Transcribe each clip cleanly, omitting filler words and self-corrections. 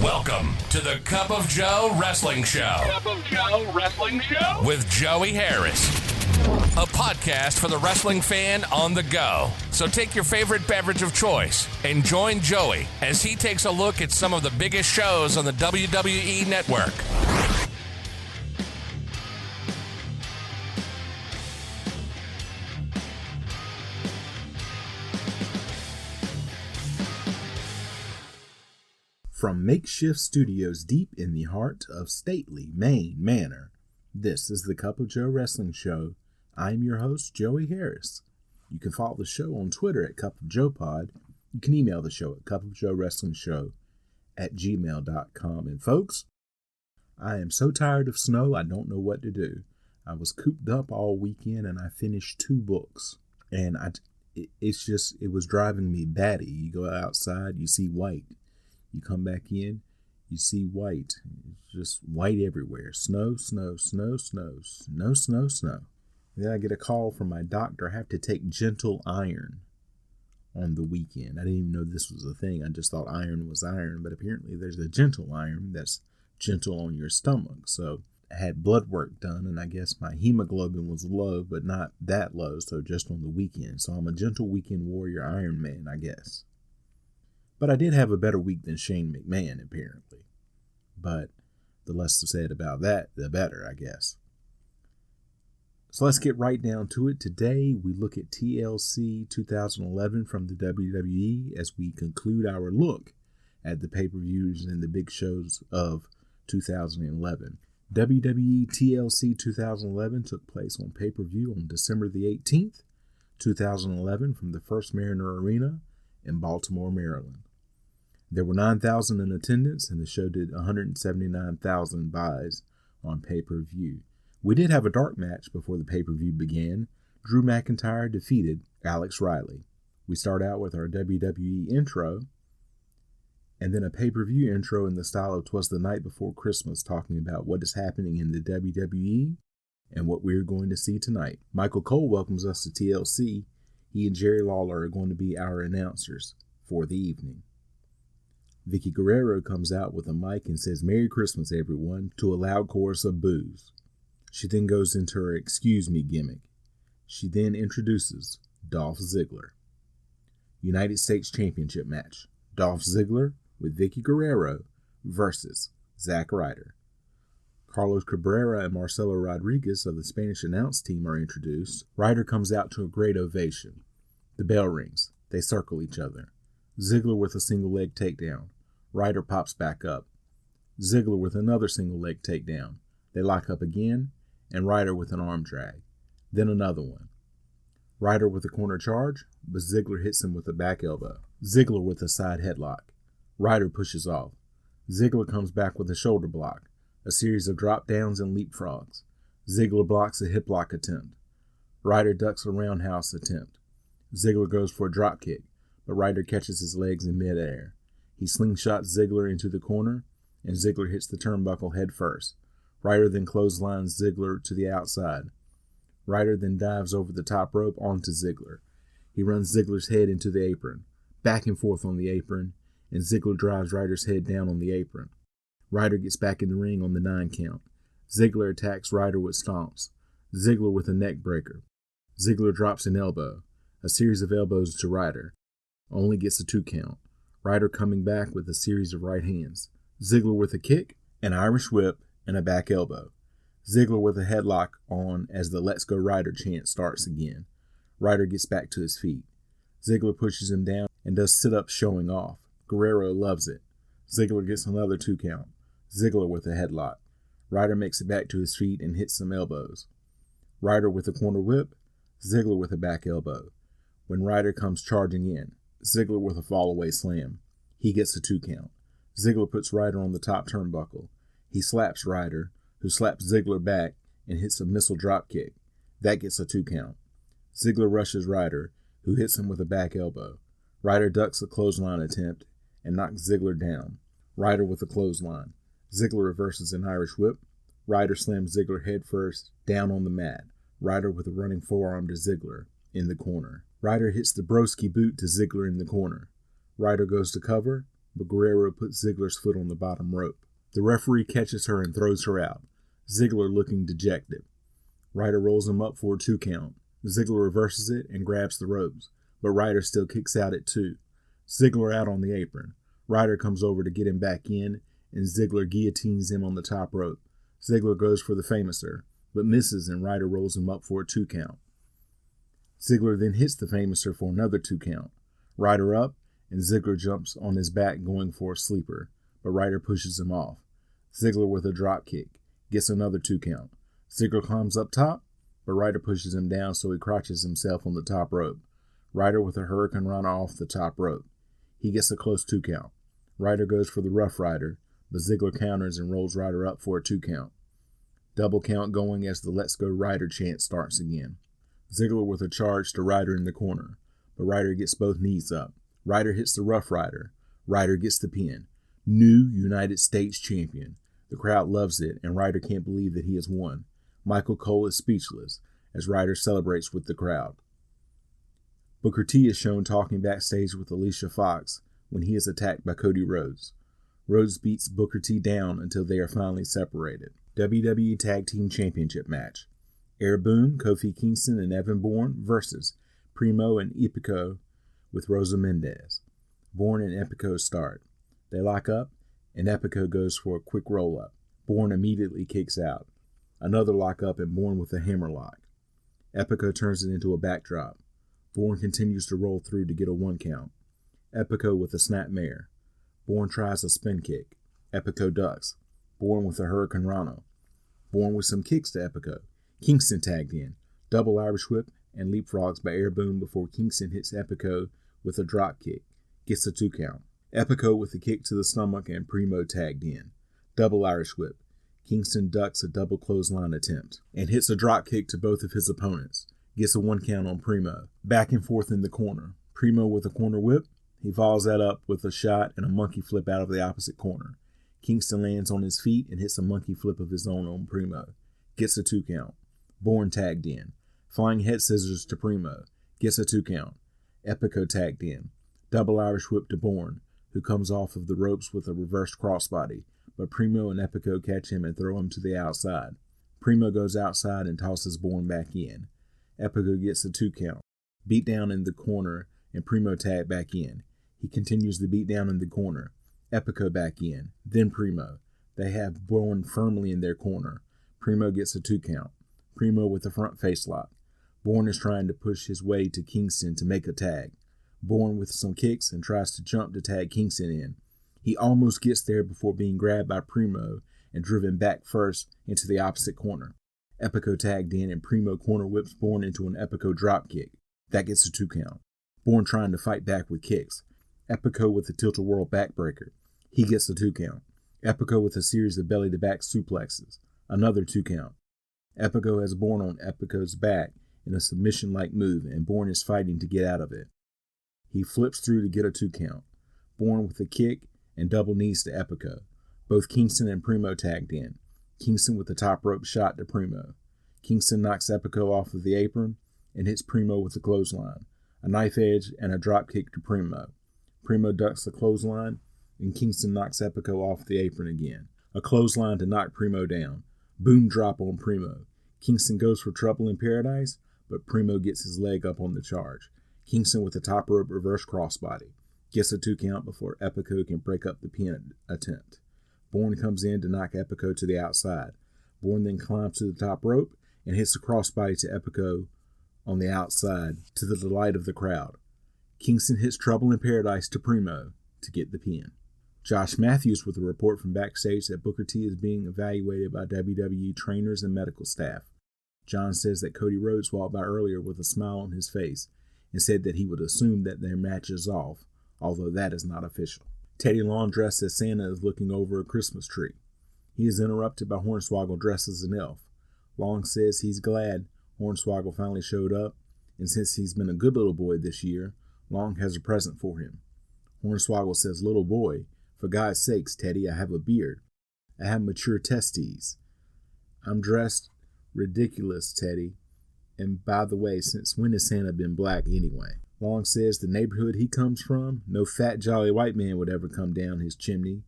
Welcome to the Cup of Joe Wrestling Show. Cup of Joe Wrestling Show with Joey Harris. A podcast for the wrestling fan on the go. So take your favorite beverage of choice and join Joey as he takes a look at some of the biggest shows on the WWE Network. From makeshift studios deep in the heart of stately Maine Manor, this is the Cup of Joe Wrestling Show. I'm your host, Joey Harris. You can follow the show on Twitter at Cup of Joe Pod. You can email the show at cupofjoewrestlingshow@gmail.com. And folks, I am so tired of snow, I don't know what to do. I was cooped up all weekend and I finished 2 books. And it was driving me batty. You go outside, you see white. You come back in, you see white. It's just white everywhere. Snow, snow, snow, snow, snow, snow, snow. Then I get a call from my doctor. I have to take gentle iron on the weekend. I didn't even know this was a thing. I just thought iron was iron. But apparently there's a gentle iron that's gentle on your stomach. So I had blood work done, and I guess my hemoglobin was low, but not that low. So just on the weekend. So I'm a gentle weekend warrior Iron Man, I guess. But I did have a better week than Shane McMahon, apparently. But the less said about that, the better, I guess. So let's get right down to it. Today, we look at TLC 2011 from the WWE as we conclude our look at the pay-per-views and the big shows of 2011. WWE TLC 2011 took place on pay-per-view on December the 18th, 2011 from the First Mariner Arena in Baltimore, Maryland. There were 9,000 in attendance, and the show did 179,000 buys on pay-per-view. We did have a dark match before the pay-per-view began. Drew McIntyre defeated Alex Riley. We start out with our WWE intro, and then a pay-per-view intro in the style of 'Twas the Night Before Christmas, talking about what is happening in the WWE and what we're going to see tonight. Michael Cole welcomes us to TLC. He and Jerry Lawler are going to be our announcers for the evening. Vicky Guerrero comes out with a mic and says, "Merry Christmas, everyone," to a loud chorus of boos. She then goes into her "excuse me" gimmick. She then introduces Dolph Ziggler. United States Championship match. Dolph Ziggler with Vicky Guerrero versus Zack Ryder. Carlos Cabrera and Marcelo Rodriguez of the Spanish announce team are introduced. Ryder comes out to a great ovation. The bell rings. They circle each other. Ziggler with a single leg takedown. Ryder pops back up. Ziggler with another single leg takedown. They lock up again, and Ryder with an arm drag. Then another one. Ryder with a corner charge, but Ziggler hits him with a back elbow. Ziggler with a side headlock. Ryder pushes off. Ziggler comes back with a shoulder block. A series of drop downs and leapfrogs. Ziggler blocks a hip lock attempt. Ryder ducks a roundhouse attempt. Ziggler goes for a drop kick, but Ryder catches his legs in midair. He slingshots Ziggler into the corner, and Ziggler hits the turnbuckle head first. Ryder then clotheslines Ziggler to the outside. Ryder then dives over the top rope onto Ziggler. He runs Ziggler's head into the apron, back and forth on the apron, and Ziggler drives Ryder's head down on the apron. Ryder gets back in the ring on the 9 count. Ziggler attacks Ryder with stomps. Ziggler with a neck breaker. Ziggler drops an elbow. A series of elbows to Ryder. Only gets a 2 count. Ryder coming back with a series of right hands. Ziggler with a kick, an Irish whip, and a back elbow. Ziggler with a headlock on as the "Let's Go Ryder" chant starts again. Ryder gets back to his feet. Ziggler pushes him down and does sit-ups showing off. Guerrero loves it. Ziggler gets another 2 count. Ziggler with a headlock. Ryder makes it back to his feet and hits some elbows. Ryder with a corner whip. Ziggler with a back elbow. When Ryder comes charging in, Ziggler with a fallaway slam. He gets a 2 count. Ziggler puts Ryder on the top turnbuckle. He slaps Ryder, who slaps Ziggler back and hits a missile drop kick. That gets a 2 count. Ziggler rushes Ryder, who hits him with a back elbow. Ryder ducks a clothesline attempt and knocks Ziggler down. Ryder with a clothesline. Ziggler reverses an Irish whip. Ryder slams Ziggler head first down on the mat. Ryder with a running forearm to Ziggler in the corner. Ryder hits the broski boot to Ziggler in the corner. Ryder goes to cover. but Guerrero puts Ziggler's foot on the bottom rope. The referee catches her and throws her out, Ziggler looking dejected. Ryder rolls him up for a 2 count. Ziggler reverses it and grabs the ropes, but Ryder still kicks out at 2. Ziggler out on the apron. Ryder comes over to get him back in, and Ziggler guillotines him on the top rope. Ziggler goes for the Famouser, but misses, and Ryder rolls him up for a 2 count. Ziggler then hits the Famouser for another 2 count. Ryder up, and Ziggler jumps on his back going for a sleeper, but Ryder pushes him off. Ziggler with a drop kick, gets another 2 count. Ziggler climbs up top, but Ryder pushes him down so he crouches himself on the top rope. Ryder with a Hurricane Rana off the top rope. He gets a close 2 count. Ryder goes for the Rough Rider, but Ziggler counters and rolls Ryder up for a 2 count. Double count going as the Let's Go Ryder chant starts again. Ziggler with a charge to Ryder in the corner, but Ryder gets both knees up. Ryder hits the Rough Rider. Ryder gets the pin. New United States champion. The crowd loves it, and Ryder can't believe that he has won. Michael Cole is speechless as Ryder celebrates with the crowd. Booker T is shown talking backstage with Alicia Fox when he is attacked by Cody Rhodes. Rhodes beats Booker T down until they are finally separated. WWE Tag Team Championship match. Air Boom, Kofi Kingston, and Evan Bourne versus Primo and Epico with Rosa Mendez. Bourne and Epico start. They lock up, and Epico goes for a quick roll-up. Bourne immediately kicks out. Another lock-up and Bourne with a hammerlock. Epico turns it into a backdrop. Bourne continues to roll through to get a 1 count. Epico with a snapmare. Bourne tries a spin kick. Epico ducks. Bourne with a Hurricane Rana. Bourne with some kicks to Epico. Kingston tagged in. Double Irish whip and leapfrogs by Air Boom before Kingston hits Epico with a drop kick. Gets a 2 count. Epico with a kick to the stomach and Primo tagged in. Double Irish whip. Kingston ducks a double clothesline attempt and hits a drop kick to both of his opponents. Gets a 1 count on Primo. Back and forth in the corner. Primo with a corner whip. He follows that up with a shot and a monkey flip out of the opposite corner. Kingston lands on his feet and hits a monkey flip of his own on Primo. Gets a 2 count. Bourne tagged in. Flying head scissors to Primo. Gets a 2 count. Epico tagged in. Double Irish whip to Bourne, who comes off of the ropes with a reversed crossbody, but Primo and Epico catch him and throw him to the outside. Primo goes outside and tosses Bourne back in. Epico gets a 2 count. Beat down in the corner and Primo tagged back in. He continues the beat down in the corner. Epico back in. Then Primo. They have Bourne firmly in their corner. Primo gets a 2 count. Primo with a front face lock. Bourne is trying to push his way to Kingston to make a tag. Bourne with some kicks and tries to jump to tag Kingston in. He almost gets there before being grabbed by Primo and driven back first into the opposite corner. Epico tagged in and Primo corner whips Bourne into an Epico drop kick. That gets a 2 count. Bourne trying to fight back with kicks. Epico with a tilt-a-whirl backbreaker. He gets a 2 count. Epico with a series of belly-to-back suplexes. Another 2 count. Epico has Bourne on Epico's back in a submission-like move, and Bourne is fighting to get out of it. He flips through to get a 2 count. Bourne with a kick and double knees to Epico. Both Kingston and Primo tagged in. Kingston with a top rope shot to Primo. Kingston knocks Epico off of the apron and hits Primo with a clothesline, a knife edge, and a drop kick to Primo. Primo ducks the clothesline, and Kingston knocks Epico off the apron again. A clothesline to knock Primo down. Boom drop on Primo. Kingston goes for trouble in paradise, but Primo gets his leg up on the charge. Kingston with a top rope reverse crossbody. Gets a 2 count before Epico can break up the pin attempt. Bourne comes in to knock Epico to the outside. Bourne then climbs to the top rope and hits a crossbody to Epico on the outside to the delight of the crowd. Kingston hits Trouble in Paradise to Primo to get the pin. Josh Matthews with a report from backstage that Booker T is being evaluated by WWE trainers and medical staff. John says that Cody Rhodes walked by earlier with a smile on his face and said that he would assume that their match is off, although that is not official. Teddy Long dressed as Santa is looking over a Christmas tree. He is interrupted by Hornswoggle dressed as an elf. Long says he's glad Hornswoggle finally showed up, and since he's been a good little boy this year, Long has a present for him. Hornswoggle says, "Little boy, for God's sakes, Teddy, I have a beard. I have mature testes. I'm dressed ridiculous, Teddy. And by the way, since when has Santa been black anyway?" Long says the neighborhood he comes from, no fat jolly white man would ever come down his chimney.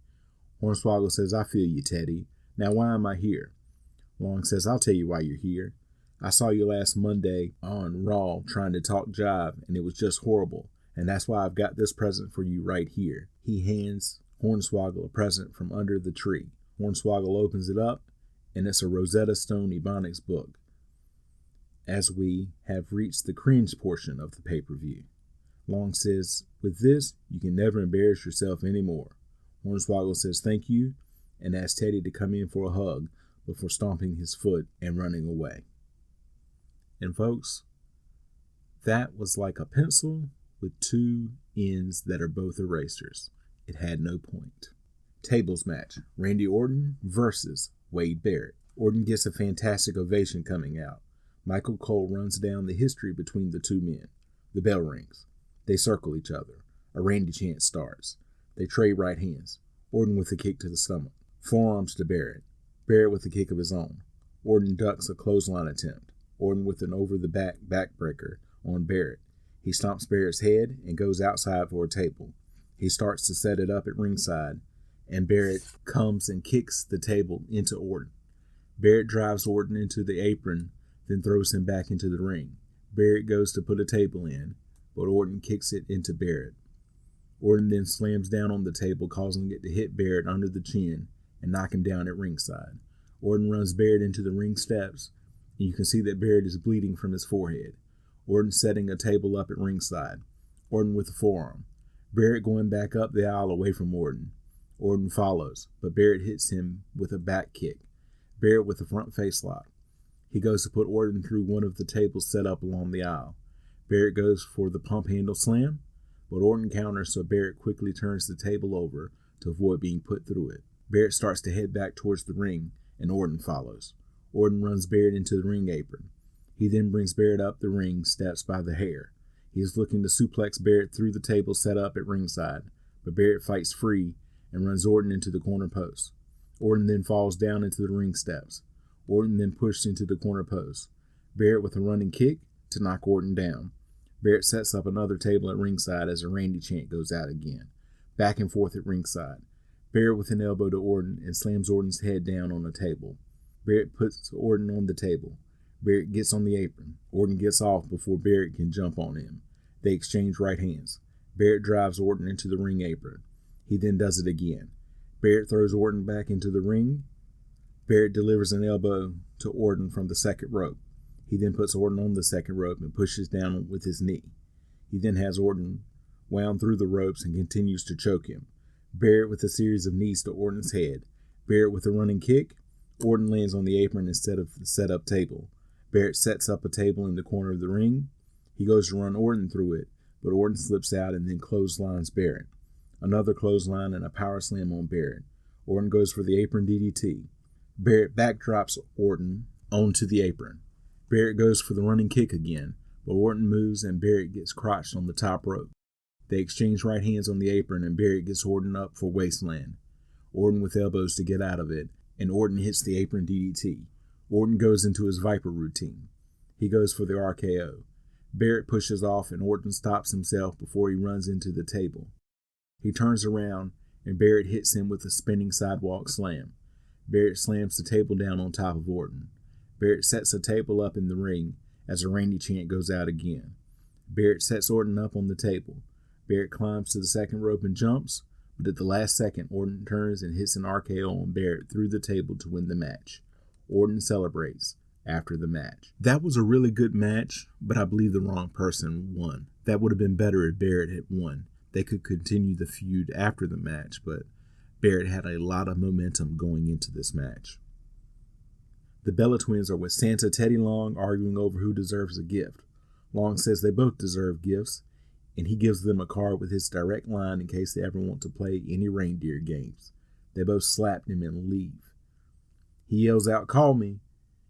Hornswoggle says, I feel you, Teddy. Now why am I here? Long says, I'll tell you why you're here. I saw you last Monday on Raw trying to talk jive, and it was just horrible. And that's why I've got this present for you right here. He hands Hornswoggle a present from under the tree. Hornswoggle opens it up, and it's a Rosetta Stone Ebonics book. As we have reached the cringe portion of the pay-per-view. Long says, with this, you can never embarrass yourself anymore. Hornswoggle says thank you, and asks Teddy to come in for a hug before stomping his foot and running away. And folks, that was like a pencil with two ends that are both erasers. It had no point. Tables match, Randy Orton versus Wade Barrett. Orton gets a fantastic ovation coming out. Michael Cole runs down the history between the two men. The bell rings. They circle each other. A Randy chant starts. They trade right hands. Orton with a kick to the stomach. Forearms to Barrett. Barrett with a kick of his own. Orton ducks a clothesline attempt. Orton with an over-the-back backbreaker on Barrett. He stomps Barrett's head and goes outside for a table. He starts to set it up at ringside, and Barrett comes and kicks the table into Orton. Barrett drives Orton into the apron, then throws him back into the ring. Barrett goes to put a table in, but Orton kicks it into Barrett. Orton then slams down on the table, causing it to hit Barrett under the chin and knock him down at ringside. Orton runs Barrett into the ring steps, and you can see that Barrett is bleeding from his forehead. Orton setting a table up at ringside. Orton with a forearm. Barrett going back up the aisle away from Orton. Orton follows, but Barrett hits him with a back kick. Barrett with a front face lock. He goes to put Orton through one of the tables set up along the aisle. Barrett goes for the pump handle slam, but Orton counters, so Barrett quickly turns the table over to avoid being put through it. Barrett starts to head back towards the ring, and Orton follows. Orton runs Barrett into the ring apron. He then brings Barrett up the ring steps by the hair. He is looking to suplex Barrett through the table set up at ringside, but Barrett fights free and runs Orton into the corner post. Orton then falls down into the ring steps. Orton then pushed into the corner post. Barrett with a running kick to knock Orton down. Barrett sets up another table at ringside as a Randy chant goes out again. Back and forth at ringside. Barrett with an elbow to Orton and slams Orton's head down on the table. Barrett puts Orton on the table. Barrett gets on the apron. Orton gets off before Barrett can jump on him. They exchange right hands. Barrett drives Orton into the ring apron. He then does it again. Barrett throws Orton back into the ring. Barrett delivers an elbow to Orton from the second rope. He then puts Orton on the second rope and pushes down with his knee. He then has Orton wound through the ropes and continues to choke him. Barrett with a series of knees to Orton's head. Barrett with a running kick. Orton lands on the apron instead of the set-up table. Barrett sets up a table in the corner of the ring. He goes to run Orton through it, but Orton slips out and then clotheslines Barrett. Another clothesline and a power slam on Barrett. Orton goes for the apron DDT. Barrett backdrops Orton onto the apron. Barrett goes for the running kick again, but Orton moves and Barrett gets crotched on the top rope. They exchange right hands on the apron and Barrett gets Orton up for wasteland. Orton with elbows to get out of it, and Orton hits the apron DDT. Orton goes into his Viper routine. He goes for the RKO. Barrett pushes off and Orton stops himself before he runs into the table. He turns around and Barrett hits him with a spinning sidewalk slam. Barrett slams the table down on top of Orton. Barrett sets a table up in the ring as a Randy chant goes out again. Barrett sets Orton up on the table. Barrett climbs to the second rope and jumps, but at the last second, Orton turns and hits an RKO on Barrett through the table to win the match. Orton celebrates after the match. That was a really good match, but I believe the wrong person won. That would have been better if Barrett had won. They could continue the feud after the match, but Barrett had a lot of momentum going into this match. The Bella Twins are with Santa Teddy Long arguing over who deserves a gift. Long says they both deserve gifts, and he gives them a card with his direct line in case they ever want to play any reindeer games. They both slap him and leave. He yells out, "Call me!"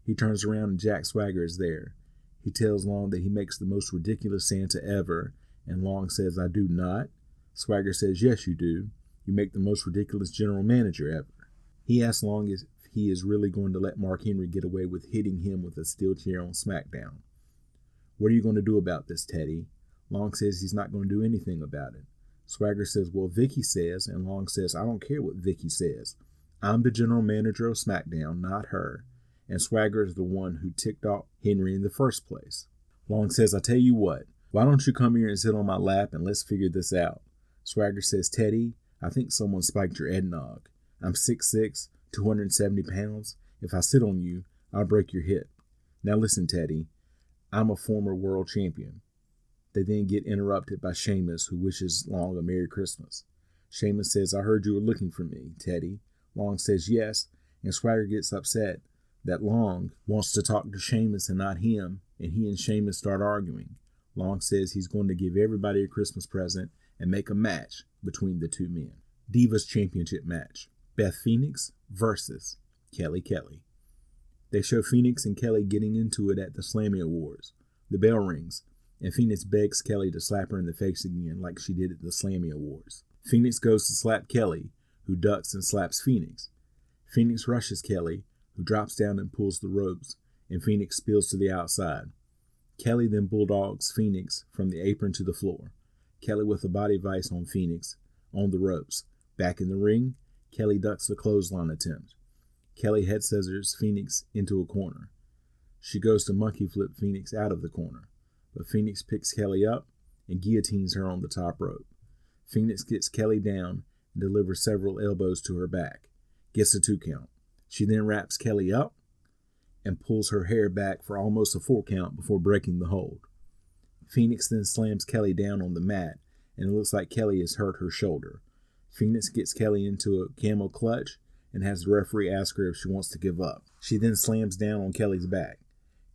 He turns around and Jack Swagger is there. He tells Long that he makes the most ridiculous Santa ever, and Long says, "I do not." Swagger says, "Yes, you do. You make the most ridiculous general manager ever." He asks Long if he is really going to let Mark Henry get away with hitting him with a steel chair on SmackDown. "What are you going to do about this, Teddy?" Long says he's not going to do anything about it. Swagger says, well, Vicky says, and Long says, I don't care what Vicky says. I'm the general manager of SmackDown, not her. And Swagger is the one who ticked off Henry in the first place. Long says, I tell you what, why don't you come here and sit on my lap and let's figure this out? Swagger says, Teddy, I think someone spiked your eggnog. I'm 6'6", 270 pounds. If I sit on you, I'll break your hip. Now listen, Teddy, I'm a former world champion. They then get interrupted by Sheamus, who wishes Long a Merry Christmas. Sheamus says, I heard you were looking for me, Teddy. Long says yes, and Swagger gets upset that Long wants to talk to Sheamus and not him, and he and Sheamus start arguing. Long says he's going to give everybody a Christmas present and make a match between the two men. Divas Championship match. Beth Phoenix versus Kelly Kelly. They show Phoenix and Kelly getting into it at the Slammy Awards. The bell rings, and Phoenix begs Kelly to slap her in the face again like she did at the Slammy Awards. Phoenix goes to slap Kelly, who ducks and slaps Phoenix. Phoenix rushes Kelly, who drops down and pulls the ropes, and Phoenix spills to the outside. Kelly then bulldogs Phoenix from the apron to the floor. Kelly with a body vice on Phoenix, on the ropes. Back in the ring, Kelly ducks the clothesline attempt. Kelly head scissors Phoenix into a corner. She goes to monkey flip Phoenix out of the corner, but Phoenix picks Kelly up and guillotines her on the top rope. Phoenix gets Kelly down and delivers several elbows to her back, gets a 2 count. She then wraps Kelly up and pulls her hair back for almost a 4 count before breaking the hold. Phoenix then slams Kelly down on the mat, and it looks like Kelly has hurt her shoulder. Phoenix gets Kelly into a camel clutch and has the referee ask her if she wants to give up. She then slams down on Kelly's back.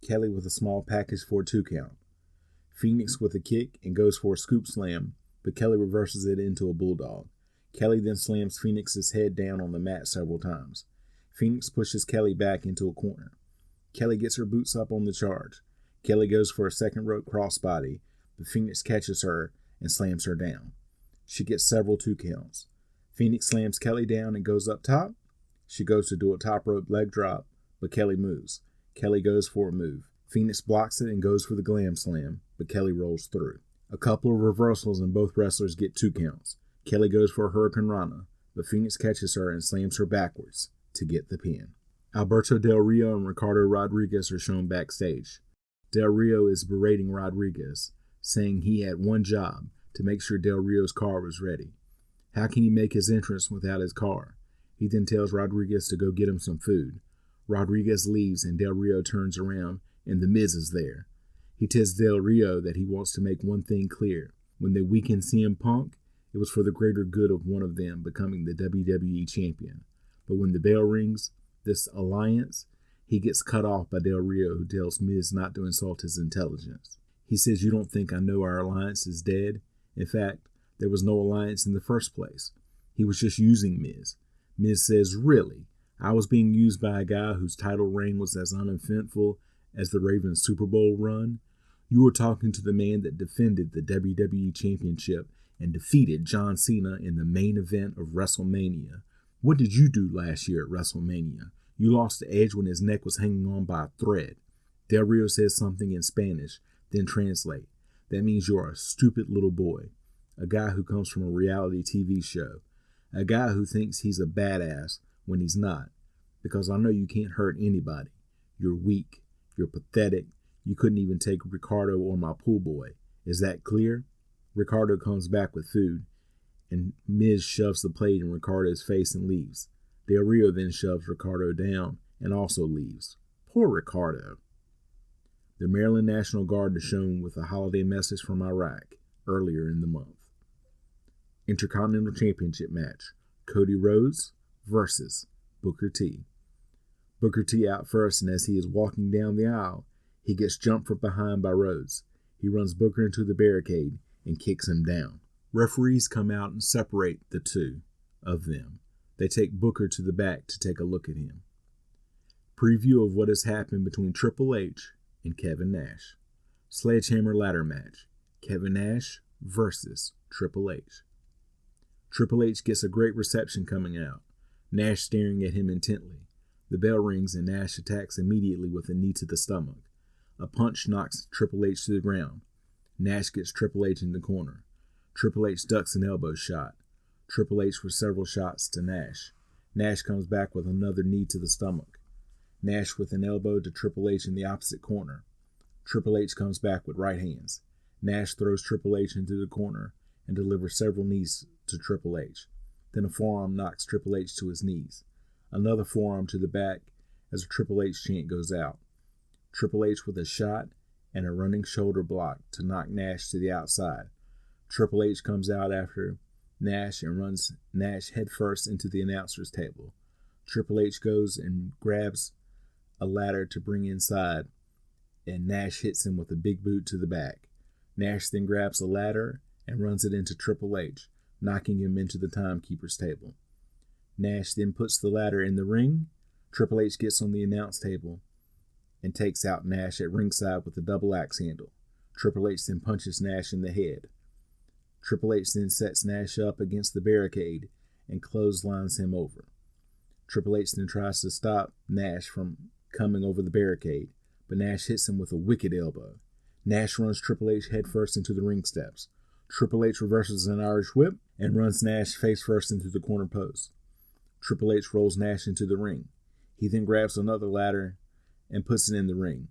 Kelly with a small package for a 2 count. Phoenix with a kick and goes for a scoop slam, but Kelly reverses it into a bulldog. Kelly then slams Phoenix's head down on the mat several times. Phoenix pushes Kelly back into a corner. Kelly gets her boots up on the charge. Kelly goes for a second rope crossbody, but Phoenix catches her and slams her down. She gets several 2 counts. Phoenix slams Kelly down and goes up top. She goes to do a top rope leg drop, but Kelly moves. Kelly goes for a move. Phoenix blocks it and goes for the glam slam, but Kelly rolls through. A couple of reversals and both wrestlers get 2 counts. Kelly goes for a Hurricane Rana, but Phoenix catches her and slams her backwards to get the pin. Alberto Del Rio and Ricardo Rodriguez are shown backstage. Del Rio is berating Rodriguez, saying he had one job, to make sure Del Rio's car was ready. How can he make his entrance without his car? He then tells Rodriguez to go get him some food. Rodriguez leaves and Del Rio turns around and The Miz is there. He tells Del Rio that he wants to make one thing clear. When they weakened CM Punk, it was for the greater good of one of them becoming the WWE champion. But when the bell rings, this alliance, he gets cut off by Del Rio, who tells Miz not to insult his intelligence. He says, you don't think I know our alliance is dead? In fact, there was no alliance in the first place. He was just using Miz. Miz says, really? I was being used by a guy whose title reign was as uneventful as the Ravens Super Bowl run? You were talking to the man that defended the WWE Championship and defeated John Cena in the main event of WrestleMania. What did you do last year at WrestleMania? You lost to Edge when his neck was hanging on by a thread. Del Rio says something in Spanish, then translate. That means you're a stupid little boy. A guy who comes from a reality TV show. A guy who thinks he's a badass when he's not. Because I know you can't hurt anybody. You're weak. You're pathetic. You couldn't even take Ricardo or my pool boy. Is that clear? Ricardo comes back with food, and Miz shoves the plate in Ricardo's face and leaves. Del Rio then shoves Ricardo down and also leaves. Poor Ricardo. The Maryland National Guard is shown with a holiday message from Iraq earlier in the month. Intercontinental Championship match. Cody Rhodes versus Booker T. Booker T out first, and as he is walking down the aisle, he gets jumped from behind by Rhodes. He runs Booker into the barricade and kicks him down. Referees come out and separate the two of them. They take Booker to the back to take a look at him. Preview of what has happened between Triple H and Kevin Nash. Sledgehammer ladder match. Kevin Nash versus Triple H. Triple H gets a great reception coming out, Nash staring at him intently. The bell rings and Nash attacks immediately with a knee to the stomach. A punch knocks Triple H to the ground. Nash gets Triple H in the corner. Triple H ducks an elbow shot. Triple H with several shots to Nash. Nash comes back with another knee to the stomach. Nash with an elbow to Triple H in the opposite corner. Triple H comes back with right hands. Nash throws Triple H into the corner and delivers several knees to Triple H. Then a forearm knocks Triple H to his knees. Another forearm to the back as a Triple H chant goes out. Triple H with a shot and a running shoulder block to knock Nash to the outside. Triple H comes out after Nash and runs Nash headfirst into the announcer's table. Triple H goes and grabs a ladder to bring inside, and Nash hits him with a big boot to the back. Nash then grabs a ladder and runs it into Triple H, knocking him into the timekeeper's table. Nash then puts the ladder in the ring. Triple H gets on the announce table and takes out Nash at ringside with a double axe handle. Triple H then punches Nash in the head. Triple H then sets Nash up against the barricade and clotheslines him over. Triple H then tries to stop Nash from coming over the barricade, but Nash hits him with a wicked elbow. Nash runs Triple H headfirst into the ring steps. Triple H reverses an Irish whip and runs Nash face first into the corner post. Triple H rolls Nash into the ring. He then grabs another ladder and puts it in the ring.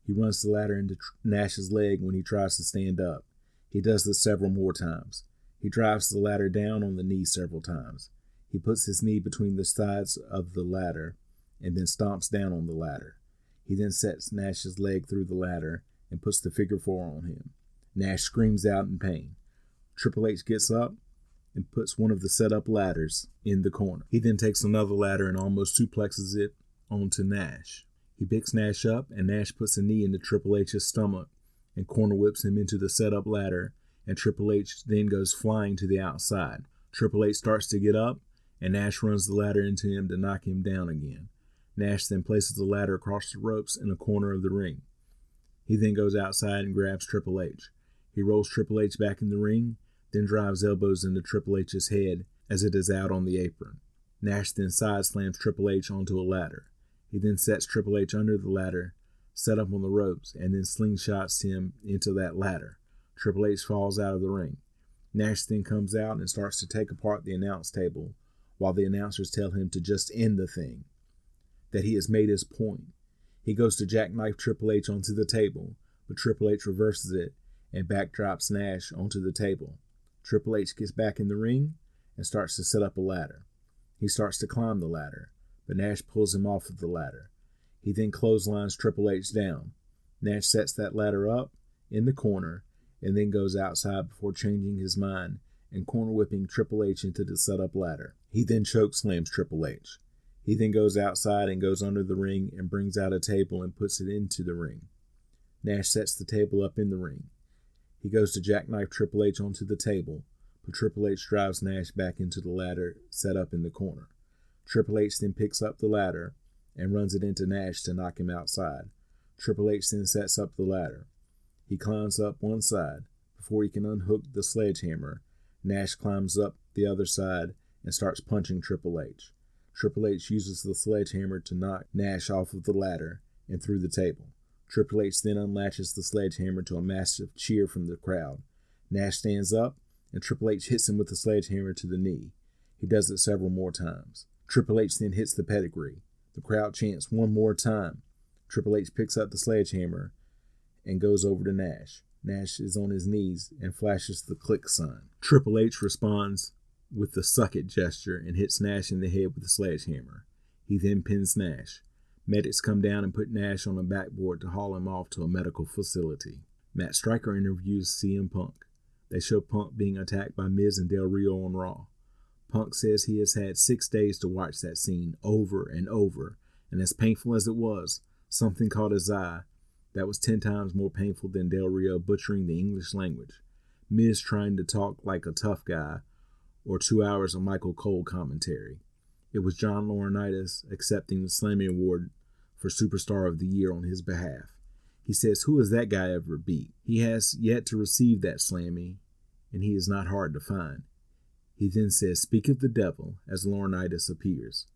He runs the ladder into Nash's leg when he tries to stand up. He does this several more times. He drives the ladder down on the knee several times. He puts his knee between the sides of the ladder and then stomps down on the ladder. He then sets Nash's leg through the ladder and puts the figure four on him. Nash screams out in pain. Triple H gets up and puts one of the set-up ladders in the corner. He then takes another ladder and almost suplexes it onto Nash. He picks Nash up, and Nash puts a knee into Triple H's stomach and corner whips him into the set-up ladder, and Triple H then goes flying to the outside. Triple H starts to get up, and Nash runs the ladder into him to knock him down again. Nash then places the ladder across the ropes in a corner of the ring. He then goes outside and grabs Triple H. He rolls Triple H back in the ring, then drives elbows into Triple H's head as it is out on the apron. Nash then side slams Triple H onto a ladder. He then sets Triple H under the ladder, set up on the ropes, and then slingshots him into that ladder. Triple H falls out of the ring. Nash then comes out and starts to take apart the announce table, while the announcers tell him to just end the thing, that he has made his point. He goes to jackknife Triple H onto the table, but Triple H reverses it and backdrops Nash onto the table. Triple H gets back in the ring and starts to set up a ladder. He starts to climb the ladder, but Nash pulls him off of the ladder. He then clotheslines Triple H down. Nash sets that ladder up in the corner and then goes outside before changing his mind and corner whipping Triple H into the set-up ladder. He then chokeslams Triple H. He then goes outside and goes under the ring and brings out a table and puts it into the ring. Nash sets the table up in the ring. He goes to jackknife Triple H onto the table, but Triple H drives Nash back into the ladder set up in the corner. Triple H then picks up the ladder and runs it into Nash to knock him outside. Triple H then sets up the ladder. He climbs up one side. Before he can unhook the sledgehammer, Nash climbs up the other side and starts punching Triple H. Triple H uses the sledgehammer to knock Nash off of the ladder and through the table. Triple H then unlatches the sledgehammer to a massive cheer from the crowd. Nash stands up, and Triple H hits him with the sledgehammer to the knee. He does it several more times. Triple H then hits the pedigree. The crowd chants one more time. Triple H picks up the sledgehammer and goes over to Nash. Nash is on his knees and flashes the clique sign. Triple H responds with the suck it gesture and hits Nash in the head with the sledgehammer. He then pins Nash. Medics come down and put Nash on a backboard to haul him off to a medical facility. Matt Stryker interviews CM Punk. They show Punk being attacked by Miz and Del Rio on Raw. Punk says he has had 6 days to watch that scene over and over, and as painful as it was, something caught his eye that was 10 times more painful than Del Rio butchering the English language, Miz trying to talk like a tough guy, or 2 hours of Michael Cole commentary. It was John Laurinaitis accepting the Slammy Award for Superstar of the Year on his behalf. He says, "Who has that guy ever beat? He has yet to receive that Slammy, and he is not hard to find." He then says, "Speak of the devil," as Laurinaitis appears.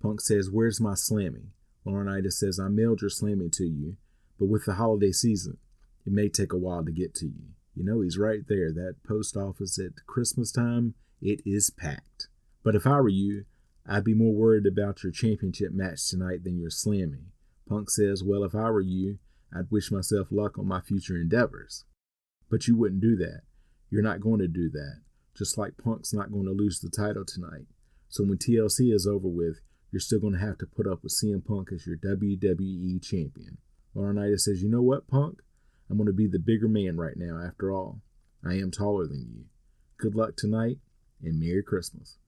Punk says, "Where's my Slammy?" Laurinaitis says, "I mailed your Slammy to you, but with the holiday season, it may take a while to get to you." You know he's right there. That post office at Christmas time, it is packed. But if I were you, I'd be more worried about your championship match tonight than your slamming. Punk says, well, if I were you, I'd wish myself luck on my future endeavors. But you wouldn't do that. You're not going to do that. Just like Punk's not going to lose the title tonight. So when TLC is over with, you're still going to have to put up with CM Punk as your WWE champion. Laurinaitis says, you know what, Punk? I'm going to be the bigger man right now, after all. I am taller than you. Good luck tonight, and Merry Christmas.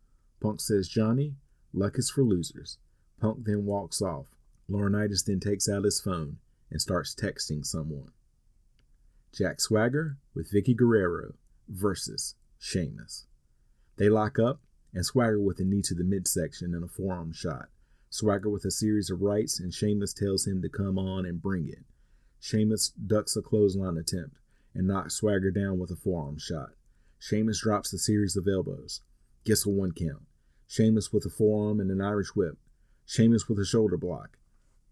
Punk says, Johnny, luck is for losers. Punk then walks off. Laurinaitis then takes out his phone and starts texting someone. Jack Swagger with Vicky Guerrero versus Sheamus. They lock up, and Swagger with a knee to the midsection and a forearm shot. Swagger with a series of rights, and Sheamus tells him to come on and bring it. Sheamus ducks a clothesline attempt and knocks Swagger down with a forearm shot. Sheamus drops a series of elbows. Gets a 1 count. Sheamus with a forearm and an Irish whip. Sheamus with a shoulder block.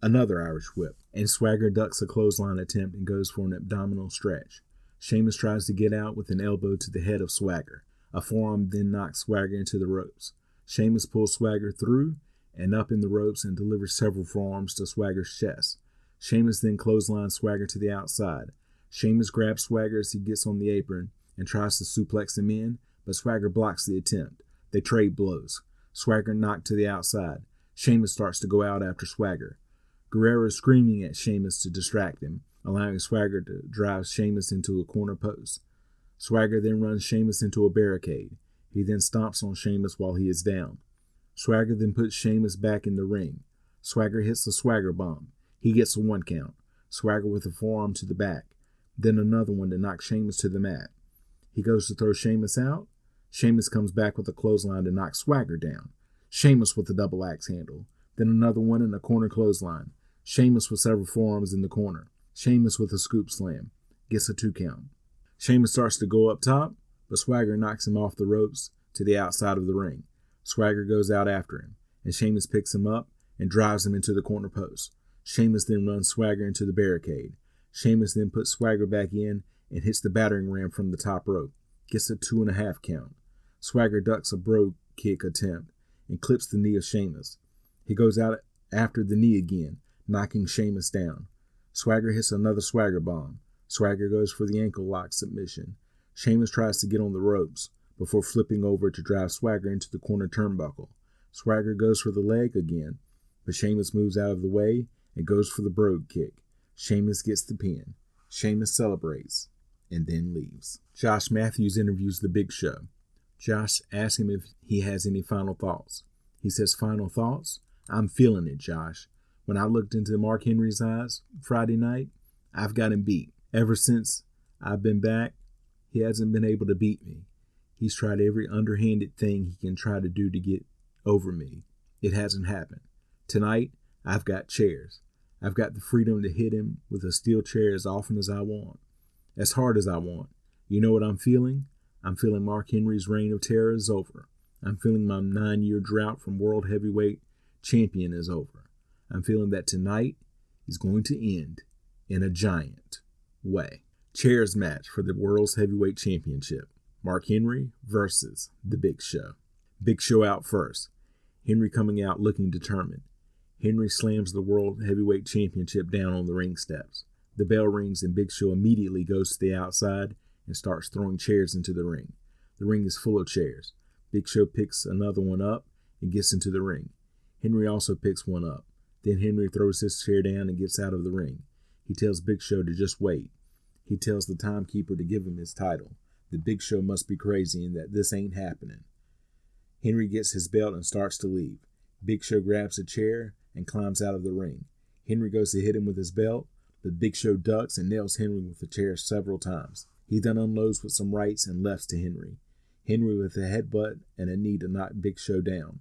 Another Irish whip. And Swagger ducks a clothesline attempt and goes for an abdominal stretch. Sheamus tries to get out with an elbow to the head of Swagger. A forearm then knocks Swagger into the ropes. Sheamus pulls Swagger through and up in the ropes and delivers several forearms to Swagger's chest. Sheamus then clotheslines Swagger to the outside. Sheamus grabs Swagger as he gets on the apron and tries to suplex him in, but Swagger blocks the attempt. They trade blows. Swagger knocked to the outside. Sheamus starts to go out after Swagger. Guerrero is screaming at Sheamus to distract him, allowing Swagger to drive Sheamus into a corner post. Swagger then runs Sheamus into a barricade. He then stomps on Sheamus while he is down. Swagger then puts Sheamus back in the ring. Swagger hits the Swagger bomb. He gets a 1 count. Swagger with a forearm to the back. Then another one to knock Sheamus to the mat. He goes to throw Sheamus out. Sheamus comes back with a clothesline to knock Swagger down. Sheamus with a double axe handle. Then another one in a corner clothesline. Sheamus with several forearms in the corner. Sheamus with a scoop slam. Gets a 2 count. Sheamus starts to go up top, but Swagger knocks him off the ropes to the outside of the ring. Swagger goes out after him, and Sheamus picks him up and drives him into the corner post. Sheamus then runs Swagger into the barricade. Sheamus then puts Swagger back in and hits the battering ram from the top rope. Gets a 2.5 count. Swagger ducks a bro kick attempt and clips the knee of Sheamus. He goes out after the knee again, knocking Sheamus down. Swagger hits another Swagger bomb. Swagger goes for the ankle lock submission. Sheamus tries to get on the ropes before flipping over to drive Swagger into the corner turnbuckle. Swagger goes for the leg again, but Sheamus moves out of the way and goes for the brogue kick. Sheamus gets the pin. Sheamus celebrates and then leaves. Josh Matthews interviews The Big Show. Josh asks him if he has any final thoughts. He says, final thoughts? I'm feeling it, Josh. When I looked into Mark Henry's eyes Friday night, I've got him beat. Ever since I've been back, he hasn't been able to beat me. He's tried every underhanded thing he can try to do to get over me. It hasn't happened. Tonight, I've got chairs. I've got the freedom to hit him with a steel chair as often as I want, as hard as I want. You know what I'm feeling? I'm feeling Mark Henry's reign of terror is over. I'm feeling my 9-year drought from World Heavyweight Champion is over. I'm feeling that tonight is going to end in a giant way. Chairs match for the World's Heavyweight Championship. Mark Henry versus The Big Show. Big Show out first. Henry coming out looking determined. Henry slams the World Heavyweight Championship down on the ring steps. The bell rings and Big Show immediately goes to the outside and starts throwing chairs into the ring. The ring is full of chairs. Big Show picks another one up and gets into the ring. Henry also picks one up. Then Henry throws his chair down and gets out of the ring. He tells Big Show to just wait. He tells the timekeeper to give him his title. The Big Show must be crazy and that this ain't happening. Henry gets his belt and starts to leave. Big Show grabs a chair and climbs out of the ring. Henry goes to hit him with his belt, but Big Show ducks and nails Henry with the chair several times. He then unloads with some rights and lefts to Henry. Henry with a headbutt and a knee to knock Big Show down.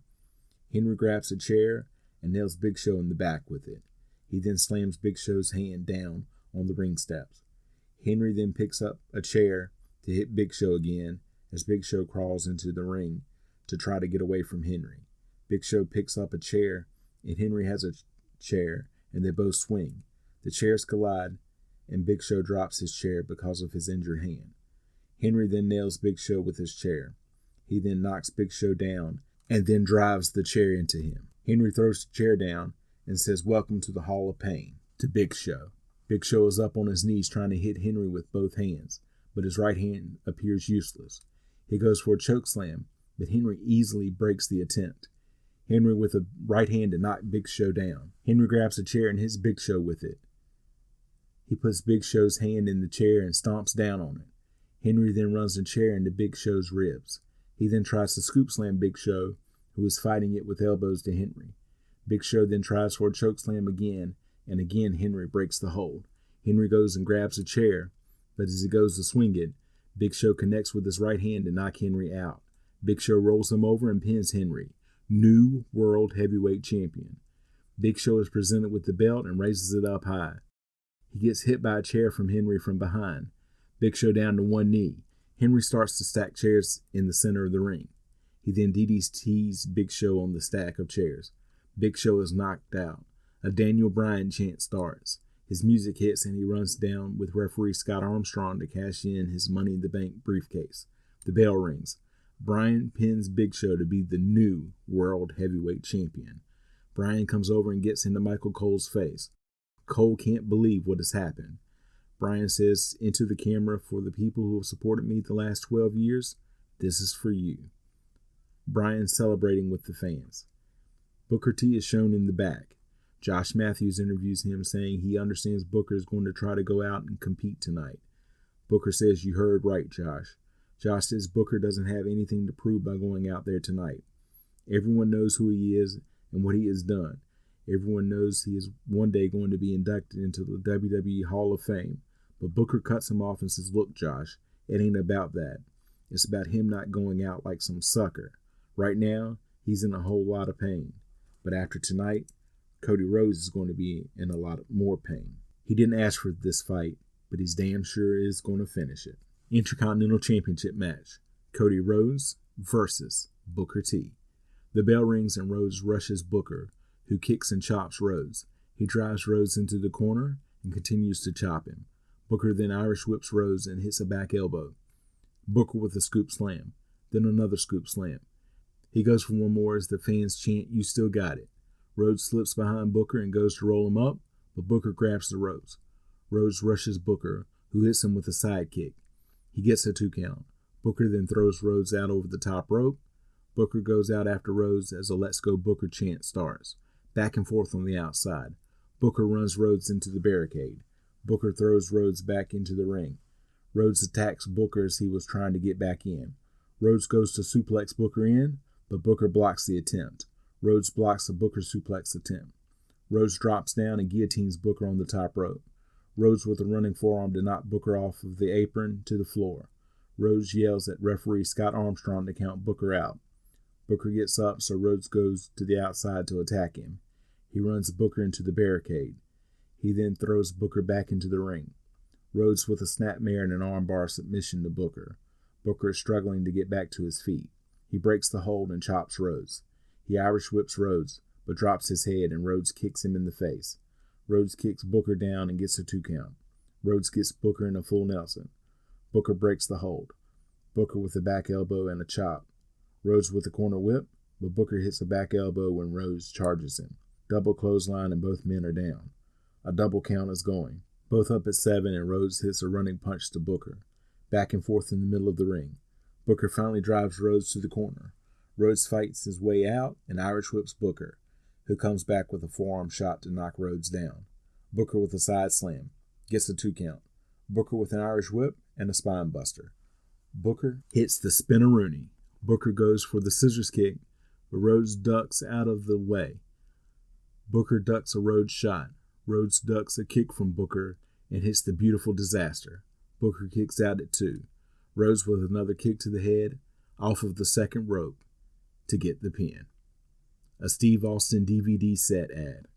Henry grabs a chair and nails Big Show in the back with it. He then slams Big Show's hand down on the ring steps. Henry then picks up a chair to hit Big Show again as Big Show crawls into the ring to try to get away from Henry. Big Show picks up a chair and Henry has a chair and they both swing. The chairs collide and Big Show drops his chair because of his injured hand. Henry then nails Big Show with his chair. He then knocks Big Show down and then drives the chair into him. Henry throws the chair down and says, "Welcome to the Hall of Pain," to Big Show. Big Show is up on his knees trying to hit Henry with both hands, but his right hand appears useless. He goes for a chokeslam, but Henry easily breaks the attempt. Henry with a right hand to knock Big Show down. Henry grabs a chair and hits Big Show with it. He puts Big Show's hand in the chair and stomps down on it. Henry then runs the chair into Big Show's ribs. He then tries to scoop slam Big Show, who is fighting it with elbows to Henry. Big Show then tries for a chokeslam again, and again Henry breaks the hold. Henry goes and grabs a chair, but as he goes to swing it, Big Show connects with his right hand to knock Henry out. Big Show rolls him over and pins Henry, new World Heavyweight Champion. Big Show is presented with the belt and raises it up high. He gets hit by a chair from Henry from behind. Big Show down to one knee. Henry starts to stack chairs in the center of the ring. He then DDTs Big Show on the stack of chairs. Big Show is knocked out. A Daniel Bryan chant starts. His music hits and he runs down with referee Scott Armstrong to cash in his Money in the Bank briefcase. The bell rings. Bryan pins Big Show to be the new World Heavyweight Champion. Bryan comes over and gets into Michael Cole's face. Cole can't believe what has happened. Bryan says into the camera, "For the people who have supported me the last 12 years, this is for you." Bryan celebrating with the fans. Booker T is shown in the back. Josh Matthews interviews him saying he understands Booker is going to try to go out and compete tonight. Booker says, "You heard right, Josh." Josh says Booker doesn't have anything to prove by going out there tonight. Everyone knows who he is and what he has done. Everyone knows he is one day going to be inducted into the WWE Hall of Fame. But Booker cuts him off and says, "Look, Josh, it ain't about that. It's about him not going out like some sucker. Right now, he's in a whole lot of pain. But after tonight, Cody Rhodes is going to be in a lot more pain. He didn't ask for this fight, but he's damn sure is going to finish it." Intercontinental Championship match. Cody Rhodes versus Booker T. The bell rings and Rhodes rushes Booker, who kicks and chops Rhodes. He drives Rhodes into the corner and continues to chop him. Booker then Irish whips Rhodes and hits a back elbow. Booker with a scoop slam, then another scoop slam. He goes for one more as the fans chant, "You still got it." Rhodes slips behind Booker and goes to roll him up, but Booker grabs the ropes. Rhodes rushes Booker, who hits him with a side kick. He gets a 2 count. Booker then throws Rhodes out over the top rope. Booker goes out after Rhodes as a "Let's Go Booker" chant starts. Back and forth on the outside. Booker runs Rhodes into the barricade. Booker throws Rhodes back into the ring. Rhodes attacks Booker as he was trying to get back in. Rhodes goes to suplex Booker in, but Booker blocks the attempt. Rhodes blocks the Booker suplex attempt. Rhodes drops down and guillotines Booker on the top rope. Rhodes with a running forearm to knock Booker off of the apron to the floor. Rhodes yells at referee Scott Armstrong to count Booker out. Booker gets up, so Rhodes goes to the outside to attack him. He runs Booker into the barricade. He then throws Booker back into the ring. Rhodes with a snapmare and an armbar submission to Booker. Booker is struggling to get back to his feet. He breaks the hold and chops Rhodes. He Irish whips Rhodes, but drops his head and Rhodes kicks him in the face. Rhodes kicks Booker down and gets a 2 count. Rhodes gets Booker in a full Nelson. Booker breaks the hold. Booker with a back elbow and a chop. Rhodes with a corner whip, but Booker hits a back elbow when Rhodes charges him. Double clothesline and both men are down. A double count is going. Both up at 7 and Rhodes hits a running punch to Booker. Back and forth in the middle of the ring. Booker finally drives Rhodes to the corner. Rhodes fights his way out and Irish whips Booker, who comes back with a forearm shot to knock Rhodes down. Booker with a side slam. Gets a 2 count. Booker with an Irish whip and a spine buster. Booker hits the spinneroonie. Booker goes for the scissors kick, but Rhodes ducks out of the way. Booker ducks a Rhodes shot. Rhodes ducks a kick from Booker and hits the beautiful disaster. Booker kicks out at 2. Rhodes with another kick to the head off of the second rope to get the pin. A Steve Austin DVD set ad.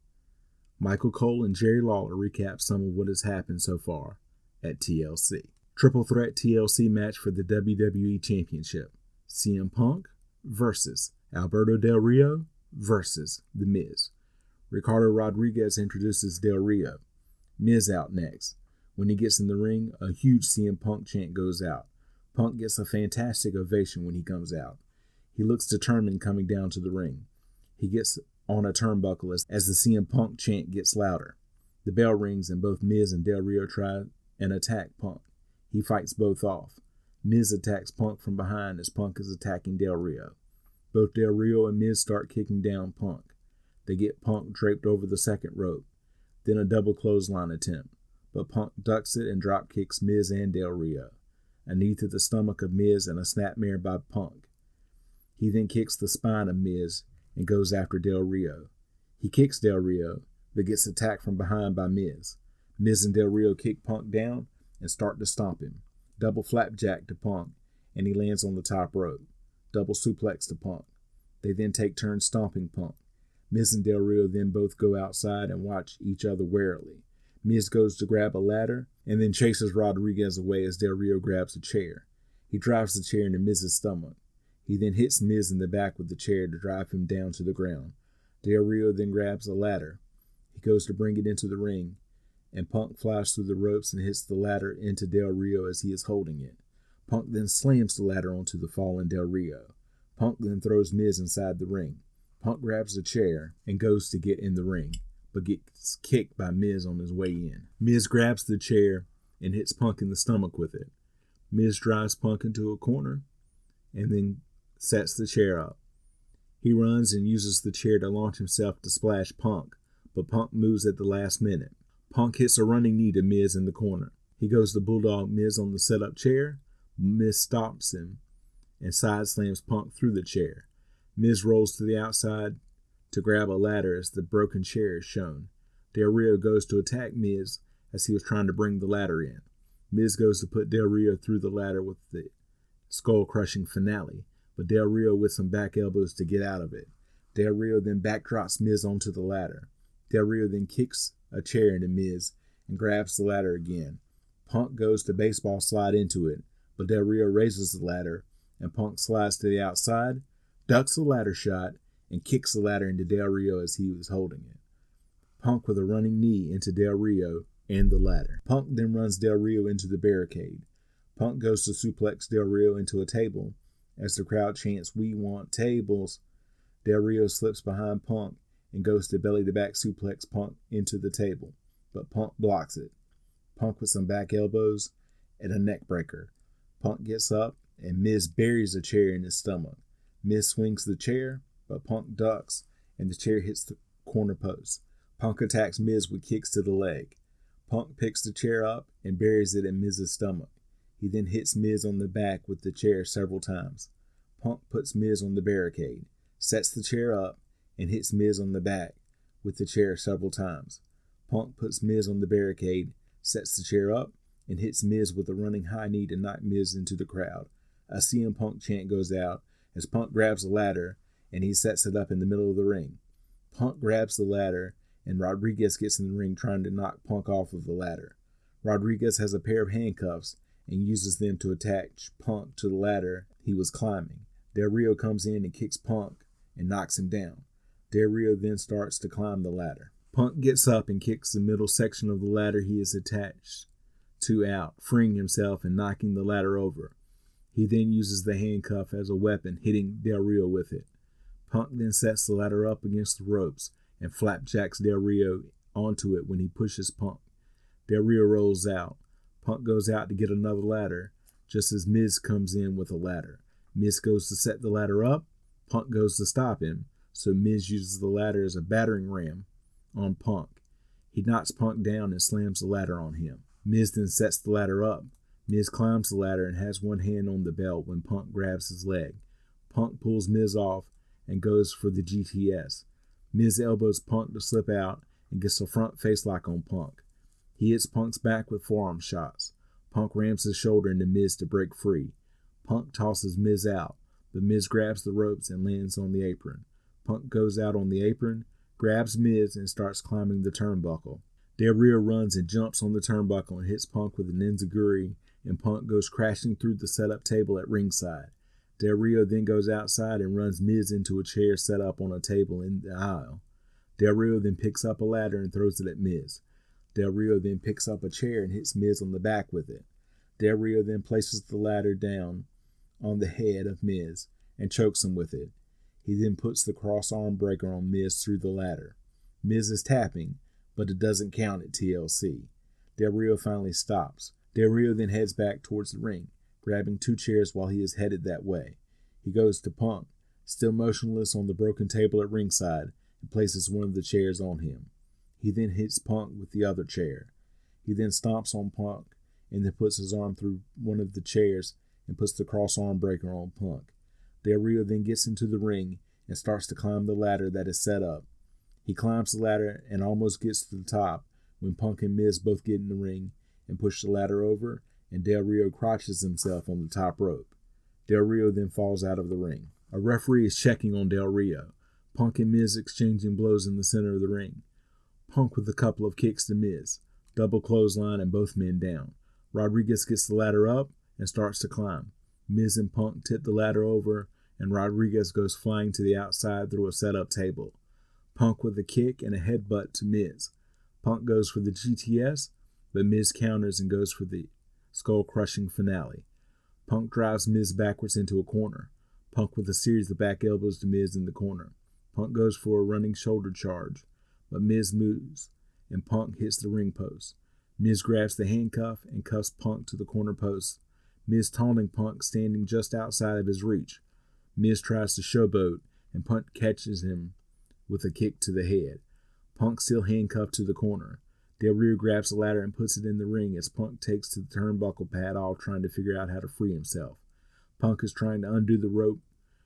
Michael Cole and Jerry Lawler recap some of what has happened so far at TLC. Triple threat TLC match for the WWE Championship. CM Punk versus Alberto Del Rio versus The Miz. Ricardo Rodriguez introduces Del Rio. Miz out next. When he gets in the ring, a huge CM Punk chant goes out. Punk gets a fantastic ovation when he comes out. He looks determined coming down to the ring. He gets on a turnbuckle as the CM Punk chant gets louder. The bell rings and both Miz and Del Rio try and attack Punk. He fights both off. Miz attacks Punk from behind as Punk is attacking Del Rio. Both Del Rio and Miz start kicking down Punk. They get Punk draped over the second rope, then a double clothesline attempt, but Punk ducks it and drop kicks Miz and Del Rio. A knee to the stomach of Miz and a snapmare by Punk. He then kicks the spine of Miz and goes after Del Rio. He kicks Del Rio, but gets attacked from behind by Miz. Miz and Del Rio kick Punk down and start to stomp him. Double flapjack to Punk, and he lands on the top rope. Double suplex to Punk. They then take turns stomping Punk. Miz and Del Rio then both go outside and watch each other warily. Miz goes to grab a ladder and then chases Rodriguez away as Del Rio grabs a chair. He drives the chair into Miz's stomach. He then hits Miz in the back with the chair to drive him down to the ground. Del Rio then grabs a ladder. He goes to bring it into the ring, and Punk flies through the ropes and hits the ladder into Del Rio as he is holding it. Punk then slams the ladder onto the fallen Del Rio. Punk then throws Miz inside the ring. Punk grabs the chair and goes to get in the ring, but gets kicked by Miz on his way in. Miz grabs the chair and hits Punk in the stomach with it. Miz drives Punk into a corner and then sets the chair up. He runs and uses the chair to launch himself to splash Punk, but Punk moves at the last minute. Punk hits a running knee to Miz in the corner. He goes to bulldog Miz on the setup chair. Miz stops him and side slams Punk through the chair. Miz rolls to the outside to grab a ladder as the broken chair is shown. Del Rio goes to attack Miz as he was trying to bring the ladder in. Miz goes to put Del Rio through the ladder with the skull-crushing finale, but Del Rio with some back elbows to get out of it. Del Rio then backdrops Miz onto the ladder. Del Rio then kicks a chair into Miz and grabs the ladder again. Punk goes to baseball slide into it, but Del Rio raises the ladder and Punk slides to the outside, ducks the ladder shot, and kicks the ladder into Del Rio as he was holding it. Punk with a running knee into Del Rio and the ladder. Punk then runs Del Rio into the barricade. Punk goes to suplex Del Rio into a table. As the crowd chants, "We want tables," Del Rio slips behind Punk and goes to belly-to-back suplex Punk into the table, but Punk blocks it. Punk with some back elbows and a neck breaker. Punk gets up and Miz buries a chair in his stomach. Miz swings the chair, but Punk ducks and the chair hits the corner post. Punk attacks Miz with kicks to the leg. Punk picks the chair up and buries it in Miz's stomach. He then hits Miz on the back with the chair several times. Punk puts Miz on the barricade, sets the chair up, and hits Miz on the back with the chair several times. Punk puts Miz on the barricade, sets the chair up, and hits Miz with a running high knee to knock Miz into the crowd. A CM Punk chant goes out as Punk grabs a ladder and he sets it up in the middle of the ring. Punk grabs the ladder and Rodriguez gets in the ring trying to knock Punk off of the ladder. Rodriguez has a pair of handcuffs and uses them to attach Punk to the ladder he was climbing. Del Rio comes in and kicks Punk and knocks him down. Del Rio then starts to climb the ladder. Punk gets up and kicks the middle section of the ladder he is attached to out, freeing himself and knocking the ladder over. He then uses the handcuff as a weapon, hitting Del Rio with it. Punk then sets the ladder up against the ropes and flapjacks Del Rio onto it when he pushes Punk. Del Rio rolls out. Punk goes out to get another ladder, just as Miz comes in with a ladder. Miz goes to set the ladder up. Punk goes to stop him, so Miz uses the ladder as a battering ram on Punk. He knocks Punk down and slams the ladder on him. Miz then sets the ladder up. Miz climbs the ladder and has one hand on the belt when Punk grabs his leg. Punk pulls Miz off and goes for the GTS. Miz elbows Punk to slip out and gets a front face lock on Punk. He hits Punk's back with forearm shots. Punk rams his shoulder into Miz to break free. Punk tosses Miz out, but Miz grabs the ropes and lands on the apron. Punk goes out on the apron, grabs Miz, and starts climbing the turnbuckle. Del Rio runs and jumps on the turnbuckle and hits Punk with an enziguri, and Punk goes crashing through the setup table at ringside. Del Rio then goes outside and runs Miz into a chair set up on a table in the aisle. Del Rio then picks up a ladder and throws it at Miz. Del Rio then picks up a chair and hits Miz on the back with it. Del Rio then places the ladder down on the head of Miz and chokes him with it. He then puts the cross-arm breaker on Miz through the ladder. Miz is tapping, but it doesn't count at TLC. Del Rio finally stops. Del Rio then heads back towards the ring, grabbing 2 chairs while he is headed that way. He goes to Punk, still motionless on the broken table at ringside, and places one of the chairs on him. He then hits Punk with the other chair. He then stomps on Punk and then puts his arm through one of the chairs and puts the cross-arm breaker on Punk. Del Rio then gets into the ring and starts to climb the ladder that is set up. He climbs the ladder and almost gets to the top when Punk and Miz both get in the ring and push the ladder over, and Del Rio crotches himself on the top rope. Del Rio then falls out of the ring. A referee is checking on Del Rio. Punk and Miz exchanging blows in the center of the ring. Punk with a couple of kicks to Miz. Double clothesline and both men down. Rodriguez gets the ladder up and starts to climb. Miz and Punk tip the ladder over, and Rodriguez goes flying to the outside through a set-up table. Punk with a kick and a headbutt to Miz. Punk goes for the GTS, but Miz counters and goes for the skull-crushing finale. Punk drives Miz backwards into a corner. Punk with a series of back elbows to Miz in the corner. Punk goes for a running shoulder charge, but Miz moves, and Punk hits the ring post. Miz grabs the handcuff and cuffs Punk to the corner post. Miz taunting Punk standing just outside of his reach. Miz tries to showboat, and Punk catches him with a kick to the head. Punk still handcuffed to the corner. Del Rio grabs the ladder and puts it in the ring as Punk takes to the turnbuckle pad, all trying to figure out how to free himself. Punk is trying to undo the rope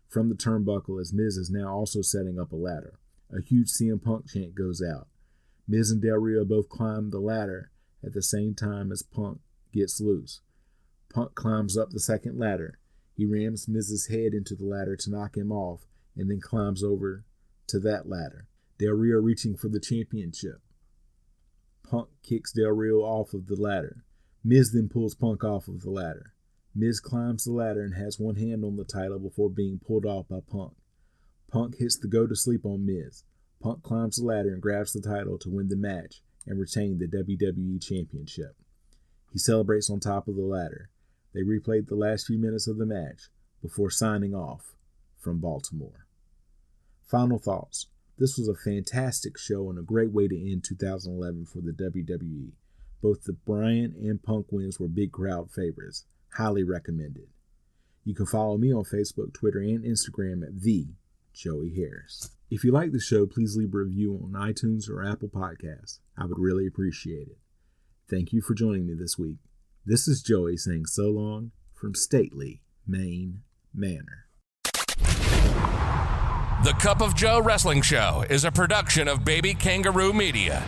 from the turnbuckle as Miz is now also setting up a ladder. A huge CM Punk chant goes out. Miz and Del Rio both climb the ladder at the same time as Punk gets loose. Punk climbs up the second ladder. He rams Miz's head into the ladder to knock him off and then climbs over to that ladder. Del Rio reaching for the championship. Punk kicks Del Rio off of the ladder. Miz then pulls Punk off of the ladder. Miz climbs the ladder and has one hand on the title before being pulled off by Punk. Punk hits the go-to-sleep on Miz. Punk climbs the ladder and grabs the title to win the match and retain the WWE Championship. He celebrates on top of the ladder. They replayed the last few minutes of the match before signing off from Baltimore. Final thoughts. This was a fantastic show and a great way to end 2011 for the WWE. Both the Bryan and Punk wins were big crowd favorites. Highly recommended. You can follow me on Facebook, Twitter, and Instagram at @TheJoeyHarris. If you like the show, please leave a review on iTunes or Apple Podcasts. I would really appreciate it. Thank you for joining me this week. This is Joey saying so long from stately Maine Manor. The Cup of Joe Wrestling Show is a production of Baby Kangaroo Media.